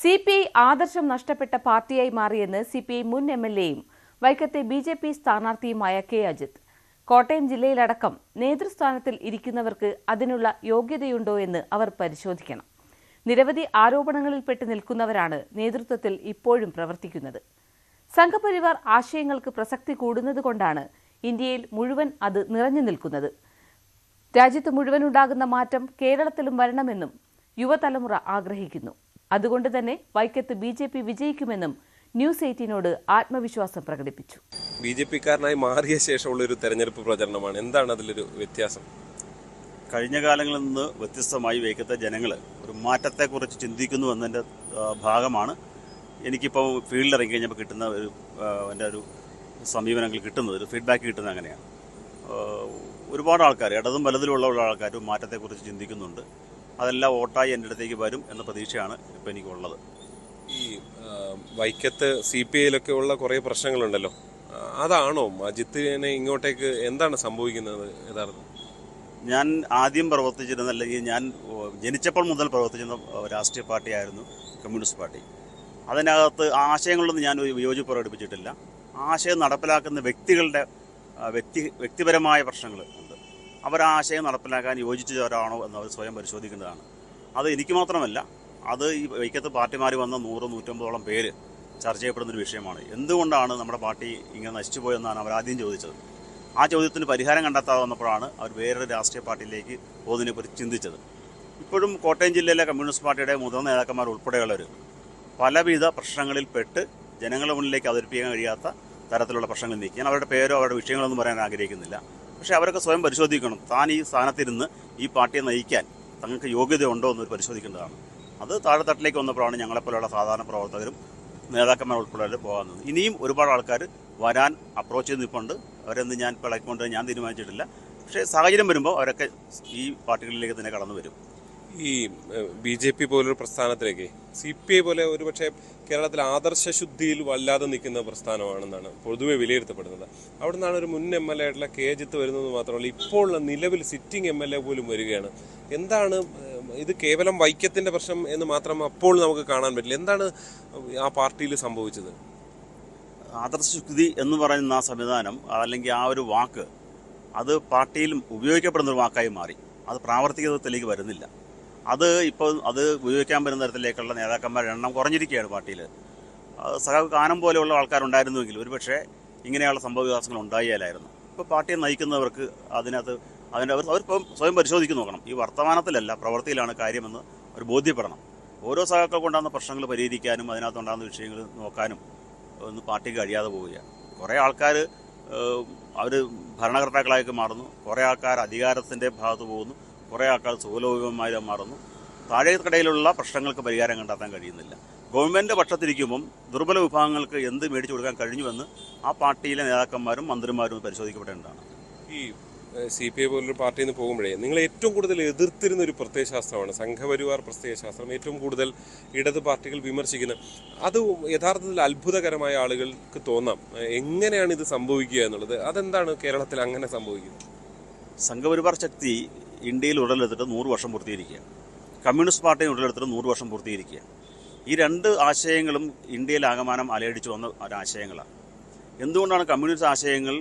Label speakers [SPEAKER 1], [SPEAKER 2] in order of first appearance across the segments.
[SPEAKER 1] CPI ആദർശം നഷ്ടപ്പെട്ട പാർട്ടിയായി മാറിയെന്ന് CPI മുൻ MLAയും വൈക്കത്തെ BJP സ്ഥാനാർത്ഥിയുമായ കെ അജിത്. കോട്ടയം ജില്ലയിലടക്കം നേതൃസ്ഥാനത്തിൽ ഇരിക്കുന്നവർക്ക് അതിനുള്ള യോഗ്യതയുണ്ടോ എന്ന് അവർ പരിശോധിക്കണം. നിരവധി ആരോപണങ്ങളിൽപ്പെട്ട് നിൽക്കുന്നവരാണ് നേതൃത്വത്തിൽ ഇപ്പോഴും പ്രവർത്തിക്കുന്നത്. സംഘപരിവാർ ആശയങ്ങൾക്ക് പ്രസക്തി കൂടുന്നതുകൊണ്ടാണ് ഇന്ത്യയിൽ മുഴുവൻ അത് നിറഞ്ഞു നിൽക്കുന്നത്. രാജ്യത്ത് മുഴുവനുണ്ടാകുന്ന മാറ്റം കേരളത്തിലും വരണമെന്നും യുവതലമുറ ആഗ്രഹിക്കുന്നു. അതുകൊണ്ട് തന്നെ വൈക്കത്ത് BJP വിജയിക്കുമെന്നും ന്യൂസ് 18നോട് ആത്മവിശ്വാസം പ്രകടിപ്പിച്ചു.
[SPEAKER 2] BJP-കാരനായി മാറിയ ശേഷമുള്ള ഒരു തെരഞ്ഞെടുപ്പ് പ്രചരണമാണ്. എന്താണ് അതിലൊരു വ്യത്യാസം?
[SPEAKER 3] കഴിഞ്ഞ കാലങ്ങളിൽ നിന്ന് വ്യത്യസ്തമായി വൈക്കത്തെ ജനങ്ങൾ ഒരു മാറ്റത്തെക്കുറിച്ച് ചിന്തിക്കുന്നു എന്നതിൻ്റെ ഭാഗമാണ് എനിക്കിപ്പോൾ ഫീൽഡിൽ ഇറങ്ങി കഴിഞ്ഞപ്പോൾ കിട്ടുന്ന എൻ്റെ ഒരു സമീപനങ്ങൾ കിട്ടുന്നത്, ഒരു ഫീഡ്ബാക്ക് കിട്ടുന്നത് അങ്ങനെയാണ്. ഒരുപാട് ആൾക്കാർ, ഇടതും വലതിലുള്ള ആൾക്കാർ മാറ്റത്തെക്കുറിച്ച് ചിന്തിക്കുന്നുണ്ട്. അതെല്ലാം വോട്ടായി എൻ്റെ അടുത്തേക്ക് വരും എന്ന പ്രതീക്ഷയാണ് ഇപ്പോൾ എനിക്കുള്ളത്.
[SPEAKER 2] ഈ വൈക്കത്ത് CPI-ലൊക്കെ ഉള്ള കുറേ പ്രശ്നങ്ങളുണ്ടല്ലോ, അതാണോ അജിത്തിനെ ഇങ്ങോട്ടേക്ക് എന്താണ് സംഭവിക്കുന്നത്? യഥാർത്ഥം
[SPEAKER 3] ഞാൻ ആദ്യം പ്രവർത്തിച്ചിരുന്ന, അല്ലെങ്കിൽ ഞാൻ ജനിച്ചപ്പോൾ മുതൽ പ്രവർത്തിച്ചിരുന്ന രാഷ്ട്രീയ പാർട്ടിയായിരുന്നു കമ്മ്യൂണിസ്റ്റ് പാർട്ടി. അതിനകത്ത് ആശയങ്ങളൊന്നും ഞാൻ വിയോജിപ്പ് പ്രകടിപ്പിച്ചിട്ടില്ല. ആശയം നടപ്പിലാക്കുന്ന വ്യക്തികളുടെ വ്യക്തിപരമായ പ്രശ്നങ്ങൾ ഉണ്ട്. അവരാശയം നടപ്പിലാക്കാൻ യോജിച്ചവരാണോ എന്ന് അവർ സ്വയം പരിശോധിക്കേണ്ടതാണ്. അത് എനിക്ക് മാത്രമല്ല, അത് ഈ വൈക്കത്ത് പാർട്ടി മാറി വന്ന 100-150ഓളം പേര് ചർച്ച ചെയ്യപ്പെടുന്നൊരു വിഷയമാണ്. എന്തുകൊണ്ടാണ് നമ്മുടെ പാർട്ടി ഇങ്ങനെ നശിച്ചു പോയെന്നാണ് അവർ ആദ്യം ചോദിച്ചത്. ആ ചോദ്യത്തിന് പരിഹാരം കണ്ടെത്താതെ വന്നപ്പോഴാണ് അവർ വേറൊരു രാഷ്ട്രീയ പാർട്ടിയിലേക്ക് പോകുന്നതിനെക്കുറിച്ച് ചിന്തിച്ചത്. ഇപ്പോഴും കോട്ടയം ജില്ലയിലെ കമ്മ്യൂണിസ്റ്റ് പാർട്ടിയുടെ മുതിർന്ന നേതാക്കന്മാർ ഉൾപ്പെടെയുള്ളവർ പലവിധ പ്രശ്നങ്ങളിൽപ്പെട്ട് ജനങ്ങളുടെ മുന്നിലേക്ക് അവതരിപ്പിക്കാൻ കഴിയാത്ത തരത്തിലുള്ള പ്രശ്നങ്ങൾ നീക്കി. ഞാൻ അവരുടെ പേരോ അവരുടെ വിഷയങ്ങളൊന്നും പറയാൻ ആഗ്രഹിക്കുന്നില്ല. പക്ഷേ അവരൊക്കെ സ്വയം പരിശോധിക്കണം. താൻ ഈ സ്ഥാനത്തിരുന്ന് ഈ പാർട്ടിയെ നയിക്കാൻ തങ്ങൾക്ക് യോഗ്യതയുണ്ടോ എന്നൊരു പരിശോധിക്കേണ്ടതാണ്. അത് താഴെത്തട്ടിലേക്ക് വന്നപ്പോഴാണ് ഞങ്ങളെപ്പോലുള്ള സാധാരണ പ്രവർത്തകരും നേതാക്കന്മാർ ഉൾപ്പെടെ പോകുന്നത്. ഇനിയും ഒരുപാട് ആൾക്കാർ വരാൻ അപ്രോച്ച് ചെയ്ത് നിൽപ്പുണ്ട്. അവരെന്ന് ഞാൻ ഇപ്പോൾ ഇളക്കൊണ്ട് ഞാൻ തീരുമാനിച്ചിട്ടില്ല. പക്ഷേ സാഹചര്യം വരുമ്പോൾ അവരൊക്കെ ഈ പാർട്ടികളിലേക്ക് തന്നെ കടന്നു വരും.
[SPEAKER 2] ഈ BJP പോലൊരു പ്രസ്ഥാനത്തിലേക്ക് CPI പോലെ ഒരുപക്ഷെ കേരളത്തിൽ ആദർശശുദ്ധിയിൽ വല്ലാതെ നിൽക്കുന്ന പ്രസ്ഥാനമാണെന്നാണ് പൊതുവെ വിലയിരുത്തപ്പെടുന്നത്. അവിടെ നിന്നാണ് ഒരു മുൻ MLA ആയിട്ടുള്ള കെ അജിത്ത് വരുന്നത് മാത്രമല്ല, ഇപ്പോൾ നിലവിൽ സിറ്റിംഗ് MLA പോലും വരികയാണ്. എന്താണ് ഇത്? കേവലം വൈക്കത്തിൻ്റെ പ്രശ്നം എന്ന് മാത്രം അപ്പോൾ നമുക്ക് കാണാൻ പറ്റില്ല. എന്താണ് ആ പാർട്ടിയിൽ സംഭവിച്ചത്?
[SPEAKER 3] ആദർശശുദ്ധി എന്ന് പറയുന്ന ആ സംവിധാനം, അല്ലെങ്കിൽ ആ ഒരു വാക്ക്, അത് പാർട്ടിയിലും ഉപയോഗിക്കപ്പെടുന്നൊരു വാക്കായി മാറി. അത് പ്രാവർത്തികതയിലേക്ക് വരുന്നില്ല. ഇപ്പോൾ അത് ഉപയോഗിക്കാൻ വരുന്ന തരത്തിലേക്കുള്ള നേതാക്കന്മാരുടെ എണ്ണം കുറഞ്ഞിരിക്കുകയാണ് പാർട്ടിയിൽ. സഖാവ് കാനം പോലെയുള്ള ആൾക്കാരുണ്ടായിരുന്നുവെങ്കിൽ ഒരുപക്ഷെ ഇങ്ങനെയുള്ള സംഭവവികാസങ്ങൾ ഉണ്ടായാലായിരുന്നു. ഇപ്പോൾ പാർട്ടിയെ നയിക്കുന്നവർക്ക് അവരിപ്പം സ്വയം പരിശോധിച്ച് നോക്കണം. ഈ വർത്തമാനത്തിലല്ല, പ്രവൃത്തിയിലാണ് കാര്യമെന്ന് അവർ ബോധ്യപ്പെടണം. ഓരോ സഖാക്കൾക്ക് ഉണ്ടാകുന്ന പ്രശ്നങ്ങൾ പരിഹരിക്കാനും അതിനകത്തുണ്ടാകുന്ന വിഷയങ്ങൾ നോക്കാനും ഒന്നും പാർട്ടിക്ക് കഴിയാതെ പോവുകയാണ്. കുറേ ആൾക്കാർ അവർ ഭരണകർത്താക്കളായി മാറുന്നു, കുറേ ആൾക്കാർ അധികാരത്തിൻ്റെ ഭാഗത്ത് പോകുന്നു, കുറേ ആൾക്കാർ സുഖലോഭമായി മാറുന്നു. താഴേക്കടയിലുള്ള പ്രശ്നങ്ങൾക്ക് പരിഹാരം കണ്ടെത്താൻ കഴിയുന്നില്ല. ഗവൺമെൻറ് പക്ഷത്തിരിക്കുമ്പം ദുർബല വിഭാഗങ്ങൾക്ക് എന്ത് മേടിച്ചു കൊടുക്കാൻ കഴിഞ്ഞുവെന്ന് ആ പാർട്ടിയിലെ നേതാക്കന്മാരും മന്ത്രിമാരും പരിശോധിക്കപ്പെടേണ്ടതാണ്.
[SPEAKER 2] ഈ CPI പോലൊരു പാർട്ടിയിൽ നിന്ന് പോകുമ്പോഴേ നിങ്ങൾ ഏറ്റവും കൂടുതൽ എതിർത്തിരുന്ന ഒരു പ്രത്യയശാസ്ത്രമാണ് സംഘപരിവാർ പ്രത്യയശാസ്ത്രം. ഏറ്റവും കൂടുതൽ ഇടത് പാർട്ടികൾ വിമർശിക്കുന്നത് അത് യഥാർത്ഥത്തിൽ അത്ഭുതകരമായ ആളുകൾക്ക് തോന്നാം. എങ്ങനെയാണ് ഇത് സംഭവിക്കുക എന്നുള്ളത്? അതെന്താണ് കേരളത്തിൽ അങ്ങനെ സംഭവിക്കുന്നത്?
[SPEAKER 3] സംഘപരിവാർ ശക്തി ഇന്ത്യയിൽ ഉടലെടുത്തിട്ട് 100 വർഷം പൂർത്തീകരിക്കുകയാണ്. കമ്മ്യൂണിസ്റ്റ് പാർട്ടി ഉടലെടുത്തിട്ട് 100 വർഷം പൂർത്തീകരിക്കുകയാണ്. ഈ രണ്ട് ആശയങ്ങളും ഇന്ത്യയിൽ ആകമാനം അലയടിച്ചു വന്ന ഒരാശയങ്ങളാണ്. എന്തുകൊണ്ടാണ് കമ്മ്യൂണിസ്റ്റ് ആശയങ്ങൾ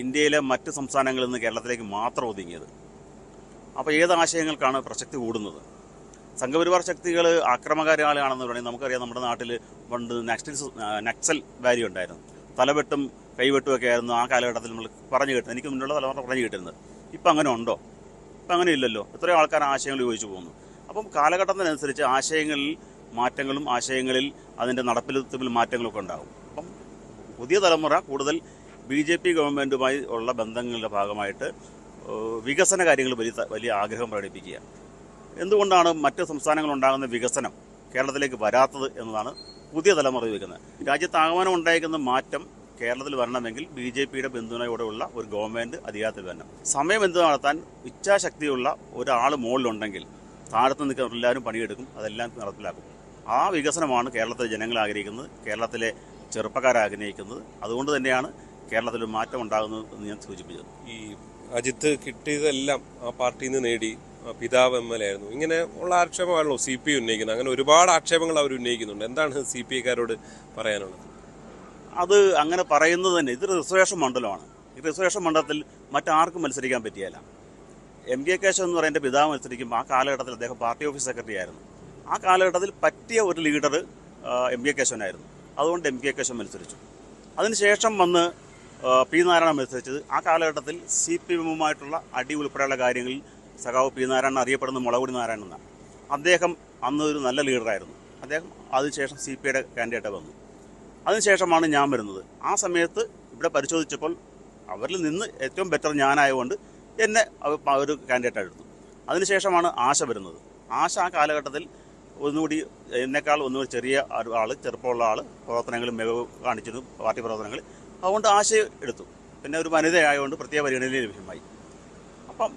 [SPEAKER 3] ഇന്ത്യയിലെ മറ്റ് സംസ്ഥാനങ്ങളിൽ നിന്ന് കേരളത്തിലേക്ക് മാത്രം ഒതുങ്ങിയത്? അപ്പോൾ ഏത് ആശയങ്ങൾക്കാണ് പ്രസക്തി കൂടുന്നത്? സംഘപരിവാർ ശക്തികൾ ആക്രമകാരികളാണെന്ന് പറയുന്നത് നമുക്കറിയാം. നമ്മുടെ നാട്ടിൽ പണ്ട് നക്സൽ വാരി ഉണ്ടായിരുന്നു. തലവെട്ടും കൈവെട്ടുമൊക്കെ ആയിരുന്നു ആ കാലഘട്ടത്തിൽ നമ്മൾ പറഞ്ഞു കേട്ടത്. എനിക്ക് മുന്നുള്ള തലമുറ പറഞ്ഞു കേട്ടിരുന്നത്. ഇപ്പം അങ്ങനെ ഉണ്ടോ? ഇപ്പം അങ്ങനെ ഇല്ലല്ലോ. എത്രയോ ആൾക്കാർ ആശയങ്ങൾ യോജിച്ചു പോകുന്നു. അപ്പം കാലഘട്ടത്തിനനുസരിച്ച് ആശയങ്ങളിൽ മാറ്റങ്ങളും ആശയങ്ങളിൽ അതിൻ്റെ നടപ്പിൽ മാറ്റങ്ങളൊക്കെ ഉണ്ടാകും. അപ്പം പുതിയ തലമുറ കൂടുതൽ BJP ഗവൺമെൻറ്റുമായി ഉള്ള ബന്ധങ്ങളുടെ ഭാഗമായിട്ട് വികസന കാര്യങ്ങൾ വലിയ ആഗ്രഹം പ്രകടിപ്പിക്കുക. എന്തുകൊണ്ടാണ് മറ്റ് സംസ്ഥാനങ്ങളുണ്ടാകുന്ന വികസനം കേരളത്തിലേക്ക് വരാത്തത് എന്നതാണ് പുതിയ തലമുറ ചോദിക്കുന്നത്. രാജ്യത്ത് ആഗമനം ഉണ്ടായിരിക്കുന്ന മാറ്റം കേരളത്തിൽ വരണമെങ്കിൽ BJPയുടെ പിന്തുണയോടെയുള്ള ഒരു ഗവൺമെൻറ് അധികാരത്തിൽ വരണം. സമയബന്ധ നടത്താൻ ഇച്ഛാശക്തിയുള്ള ഒരാൾ മുകളിലുണ്ടെങ്കിൽ താഴത്ത് നിൽക്കുന്ന എല്ലാവരും പണിയെടുക്കും, അതെല്ലാം നടപ്പിലാക്കും. ആ വികസനമാണ് കേരളത്തിലെ ജനങ്ങൾ ആഗ്രഹിക്കുന്നത്, കേരളത്തിലെ ചെറുപ്പക്കാർ ആഗ്രഹിക്കുന്നത്. അതുകൊണ്ട് തന്നെയാണ് കേരളത്തിൽ മാറ്റം ഉണ്ടാകുന്നത് എന്ന് ഞാൻ സൂചിപ്പിച്ചത്.
[SPEAKER 2] ഈ അജിത്ത് കിട്ടിയതെല്ലാം ആ പാർട്ടിയിൽ നിന്ന് നേടി പിതാവ് MLA ആയിരുന്നു. ഇങ്ങനെ ഉള്ള ആക്ഷേപമാണല്ലോ CPI ഉന്നയിക്കുന്നത്. അങ്ങനെ ഒരുപാട് ആക്ഷേപങ്ങൾ അവർ ഉന്നയിക്കുന്നുണ്ട്. എന്താണ് CPIക്കാരോട് പറയാനുള്ളത്?
[SPEAKER 3] അത് അങ്ങനെ പറയുന്നത് തന്നെ ഇത് റിസർവേഷൻ മണ്ഡലമാണ്. ഈ റിസർവേഷൻ മണ്ഡലത്തിൽ മറ്റാർക്കും മത്സരിക്കാൻ പറ്റിയല്ല. MK കേശവൻ എന്ന് പറയുന്ന പിതാവ് മത്സരിക്കുമ്പോൾ ആ കാലഘട്ടത്തിൽ അദ്ദേഹം പാർട്ടി ഓഫീസ് സെക്രട്ടറി ആയിരുന്നു. ആ കാലഘട്ടത്തിൽ പറ്റിയ ഒരു ലീഡർ MK കേശവനായിരുന്നു. അതുകൊണ്ട് MK കേശവൻ മത്സരിച്ചു. അതിനുശേഷം വന്ന് P നാരായണൻ മത്സരിച്ചത്. ആ കാലഘട്ടത്തിൽ CPM-ഉമായിട്ടുള്ള അടി ഉൾപ്പെടെയുള്ള കാര്യങ്ങളിൽ സഖാവ് P നാരായണൻ അറിയപ്പെടുന്ന മുളകുടി നാരായണൻ എന്നാണ്. അദ്ദേഹം അന്ന് ഒരു നല്ല ലീഡറായിരുന്നു. അദ്ദേഹം അതിനുശേഷം CPIയുടെ കാൻഡിഡേറ്റ് വന്നു. അതിനുശേഷമാണ് ഞാൻ വരുന്നത്. ആ സമയത്ത് ഇവിടെ പരിശോധിച്ചപ്പോൾ അവരിൽ നിന്ന് ഏറ്റവും ബെറ്റർ ഞാനായതുകൊണ്ട് എന്നെ ഒരു കാൻഡിഡേറ്റ് എടുത്തു. അതിനുശേഷമാണ് ആശ വരുന്നത്. ആശ ആ കാലഘട്ടത്തിൽ ഒന്നുകൂടി എന്നെക്കാൾ ഒന്നുകൂടി ചെറിയ ആൾ, ചെറുപ്പമുള്ള ആൾ, പ്രവർത്തനങ്ങളും മികവ് കാണിച്ചിരുന്നു പാർട്ടി പ്രവർത്തനങ്ങൾ. അതുകൊണ്ട് ആശയെ എടുത്തു. പിന്നെ ഒരു വനിതയായതുകൊണ്ട് പ്രത്യേക പരിഗണനയിൽ ലഭ്യമായി. അപ്പം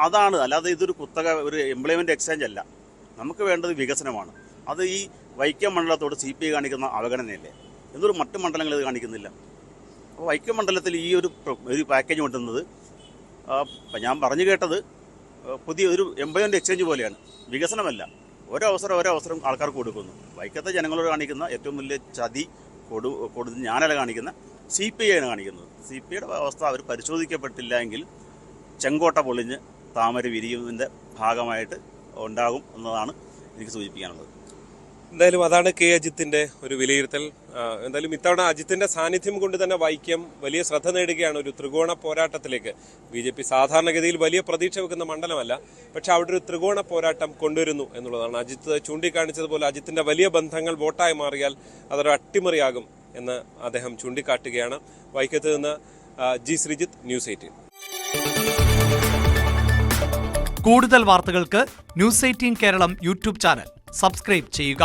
[SPEAKER 3] അതാണ്, അല്ലാതെ ഇതൊരു കുത്തക ഒരു എംപ്ലോയ്മെൻറ്റ് എക്സ്ചേഞ്ച് അല്ല. നമുക്ക് വേണ്ടത് വികസനമാണ്. അത് ഈ വൈക്കം മണ്ഡലത്തോട് CPI കാണിക്കുന്ന അവഗണനയല്ലേ? എന്തൊരു മറ്റു മണ്ഡലങ്ങൾ ഇത് കാണിക്കുന്നില്ല. അപ്പോൾ വൈക്കം മണ്ഡലത്തിൽ ഈ ഒരു പാക്കേജ് കൊണ്ടുവന്നത് ഞാൻ പറഞ്ഞു കേട്ടത് പുതിയ ഒരു എംപ്ലോയ്മെൻറ്റ് എക്സ്ചേഞ്ച് പോലെയാണ്, വികസനമല്ല. ഓരോ അവസരം ആൾക്കാർക്ക് കൊടുക്കുന്നു. വൈക്കത്തെ ജനങ്ങളോട് കാണിക്കുന്ന ഏറ്റവും വലിയ ചതി കൊടുത്ത് ഞാനല്ല കാണിക്കുന്ന, CPI ആണ് കാണിക്കുന്നത്. CPIയുടെ അവസ്ഥ അവർ പരിശോധിക്കപ്പെട്ടില്ല എങ്കിൽ ചെങ്കോട്ട പൊളിഞ്ഞ് താമര വിരിയുന്നതിൻ്റെ ഭാഗമായിട്ട് ഉണ്ടാകും എന്നതാണ് എനിക്ക് സൂചിപ്പിക്കാനുള്ളത്.
[SPEAKER 2] എന്തായാലും അതാണ് K അജിത്തിന്റെ ഒരു വിലയിരുത്തൽ. എന്തായാലും ഇത്തവണ അജിത്തിന്റെ സാന്നിധ്യം കൊണ്ട് തന്നെ വൈക്കം വലിയ ശ്രദ്ധ നേടുകയാണ്. ഒരു ത്രികോണ പോരാട്ടത്തിലേക്ക് BJP സാധാരണഗതിയിൽ വലിയ പ്രതീക്ഷ വെക്കുന്ന മണ്ഡലമല്ല, പക്ഷെ അവിടെ ഒരു ത്രികോണ പോരാട്ടം കൊണ്ടുവരുന്നു എന്നുള്ളതാണ്. അജിത്ത് ചൂണ്ടിക്കാണിച്ചതുപോലെ അജിത്തിന്റെ വലിയ ബന്ധങ്ങൾ വോട്ടായി മാറിയാൽ അതൊരു അട്ടിമറിയാകും എന്ന് അദ്ദേഹം ചൂണ്ടിക്കാട്ടുകയാണ്. വൈക്കത്ത് നിന്ന് G ശ്രീജിത്ത്, News 18.
[SPEAKER 4] കൂടുതൽ വാർത്തകൾക്ക് News 18 Keralam YouTube channel subscribe ചെയ്യുക.